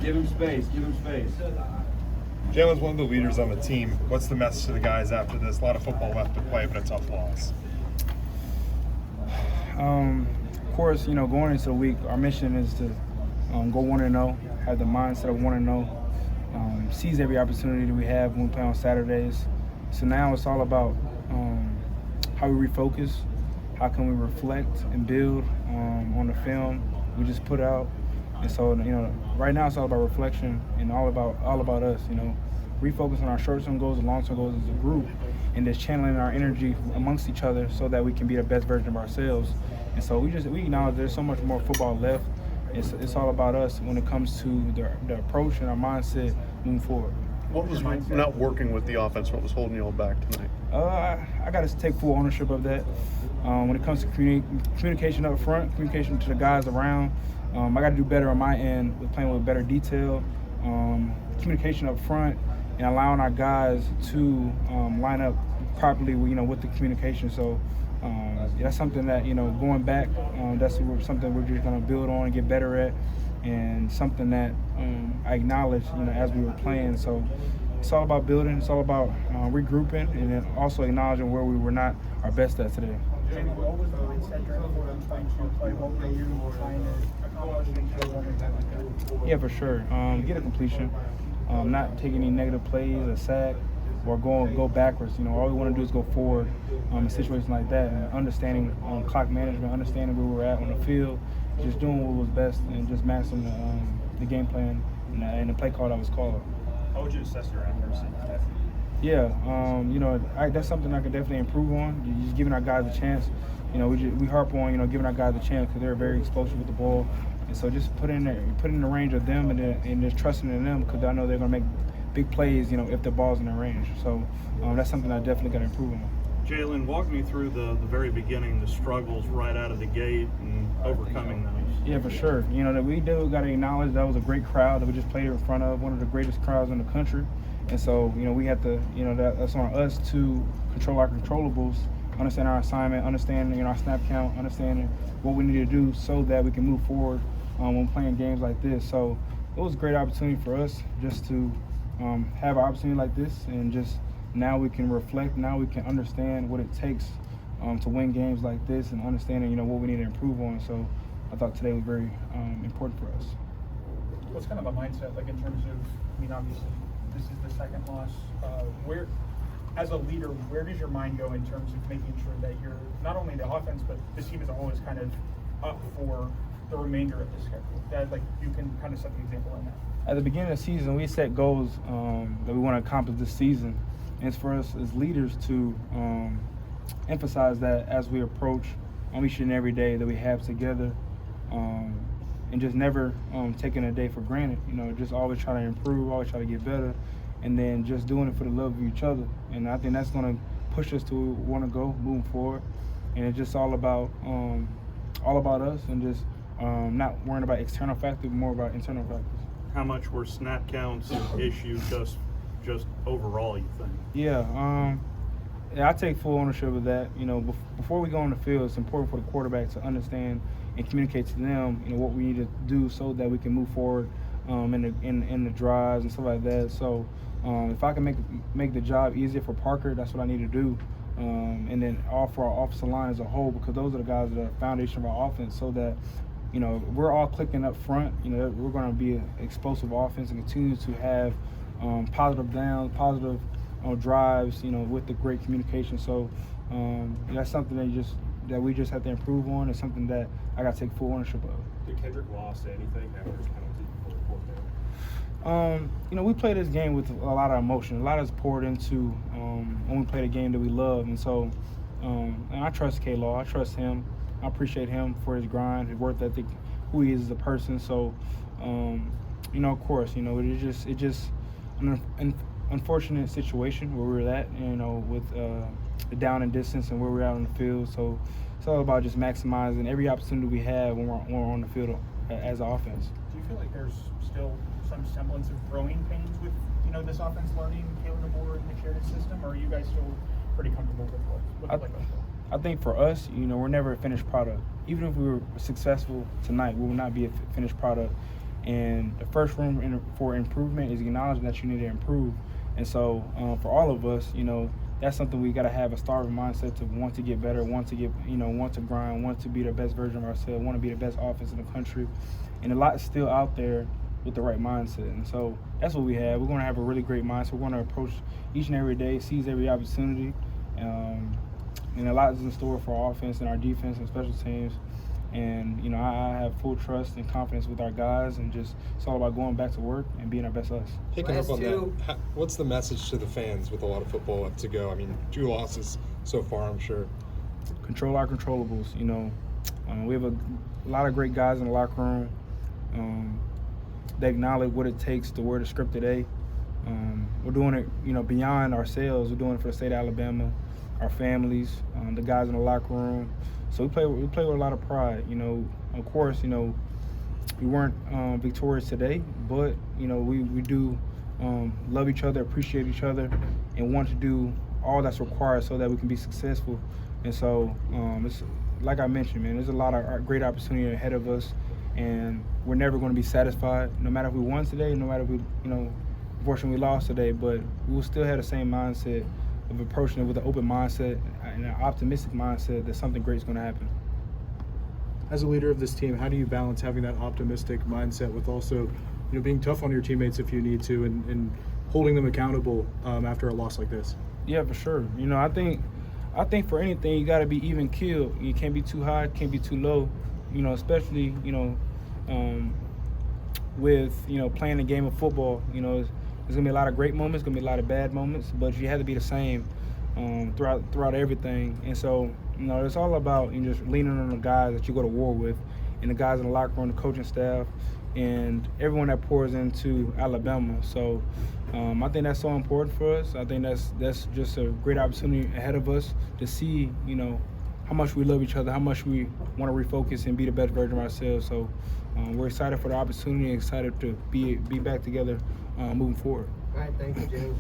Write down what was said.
Give him space. Give him space. Jalen's one of the leaders on the team. What's the message to the guys after this? A lot of football left to play, but a tough loss. Of course, going into the week, our mission is to go 1-0, have the mindset of 1-0, seize every opportunity that we have when we play on Saturdays. So now it's all about how we refocus, how can we reflect and build on the film we just put out. And so, right now it's all about reflection and all about us, refocus on our short-term goals and long-term goals as a group, and just channeling our energy amongst each other so that we can be the best version of ourselves. And so we acknowledge there's so much more football left. It's all about us when it comes to the approach and our mindset moving forward. What was not working with the offense? What was holding you all back tonight? I got to take full ownership of that. When it comes to communication up front, communication to the guys around, I got to do better on my end with playing with better detail, communication up front, and allowing our guys to line up properly, with the communication. So that's something that, going back, that's something we're just going to build on and get better at, and something that I acknowledge, as we were playing. So it's all about building. It's all about regrouping, and then also acknowledging where we were not our best at today. What was the mindset during the quarter trying to play? What were you trying to accomplish in Yeah, for sure. Get a completion, not take any negative plays, a sack, or go backwards. All we want to do is go forward in situations like that, and understanding clock management, understanding where we're at on the field, just doing what was best, and just mastering the game plan and the play call that was called. How would you assess your accuracy? Yeah, that's something I could definitely improve on. Just giving our guys a chance. We harp on giving our guys a chance because they're very explosive with the ball, and so just put in the range of them and just trusting in them because I know they're gonna make big plays. If the ball's in their range. So that's something I definitely got to improve on. Jalen, walk me through the very beginning, the struggles right out of the gate and overcoming those. Yeah, for sure. That we do got to acknowledge that was a great crowd that we just played in front of, one of the greatest crowds in the country. And so, we have to, that's on us to control our controllables, understand our assignment, understand, our snap count, understanding what we need to do so that we can move forward when playing games like this. So it was a great opportunity for us just to have an opportunity like this, and just now we can reflect, now we can understand what it takes to win games like this, and understanding, what we need to improve on. So I thought today was very important for us. What's kind of a mindset like in terms of, obviously this is the second loss. Where, as a leader, where does your mind go in terms of making sure that you're not only the offense, but the team as a whole is kind of up for the remainder of the schedule? That you can kind of set the example in that. At the beginning of the season, we set goals that we want to accomplish this season. And it's for us as leaders to emphasize that as we approach each and every day that we have together, and just never taking a day for granted. Just always trying to improve, always try to get better, and then just doing it for the love of each other. And I think that's going to push us to want to go moving forward. And it's just all about us, and just not worrying about external factors, but more about internal factors. How much were snap counts an issue just overall, you think? Yeah, I take full ownership of that. Before we go on the field, it's important for the quarterback to understand and communicate to them, what we need to do so that we can move forward in the drives and stuff like that. So if I can make the job easier for Parker, that's what I need to do. And then all for our offensive line as a whole, because those are the guys that are the foundation of our offense, so that we're all clicking up front. We're going to be an explosive offense and continue to have positive downs, positive drives, with the great communication. So that's something that we just have to improve on. It's something that I got to take full ownership of. Did Kendrick Law say anything after his penalty before the fourth down? We play this game with a lot of emotion. A lot is poured into when we play the game that we love. And so and I trust K-Law. I trust him. I appreciate him for his grind, his work ethic, who he is as a person. So, of course, it's just an unfortunate situation where we're at, with the down and distance and where we're out on the field. So it's all about just maximizing every opportunity we have when we're on the field as an offense. Do you feel like there's still some semblance of growing pains with, this offense learning Kalen DeBoer and the shared system, or are you guys still pretty comfortable with what the play goes? I think for us, we're never a finished product. Even if we were successful tonight, we will not be a finished product. And the first room for improvement is acknowledging that you need to improve. And so for all of us, that's something we got to have a starving mindset to want to get better, want to grind, want to be the best version of ourselves, want to be the best offense in the country. And a lot is still out there with the right mindset. And so that's what we have. We're going to have a really great mindset. We're going to approach each and every day, seize every opportunity. And a lot is in store for our offense and our defense and special teams. And, I have full trust and confidence with our guys, and just it's all about going back to work and being our best us. Picking up on that, what's the message to the fans with a lot of football left to go? I mean, 2 losses so far, I'm sure. Control our controllables. We have a lot of great guys in the locker room. They acknowledge what it takes to wear the scripted A. We're doing it, beyond ourselves. We're doing it for the state of Alabama, our families, the guys in the locker room. So we play with a lot of pride. Of course, we weren't victorious today, but we do love each other, appreciate each other, and want to do all that's required so that we can be successful. And so it's like I mentioned, man, there's a lot of great opportunity ahead of us, and we're never going to be satisfied, no matter if we won today, no matter if we, unfortunately we lost today, but we will still have the same mindset of approaching it with an open mindset and an optimistic mindset that something great is going to happen. As a leader of this team, how do you balance having that optimistic mindset with also, being tough on your teammates if you need to, and holding them accountable after a loss like this? Yeah, for sure. I think for anything you got to be even keeled. You can't be too high, can't be too low. Especially with playing the game of football. There's gonna be a lot of great moments, gonna be a lot of bad moments, but you have to be the same throughout everything. And so it's all about just leaning on the guys that you go to war with, and the guys in the locker room, the coaching staff, and everyone that pours into Alabama. So I think that's so important for us. I think that's just a great opportunity ahead of us to see how much we love each other, how much we want to refocus and be the best version of ourselves. So we're excited for the opportunity, excited to be back together moving forward. All right, thank you, James.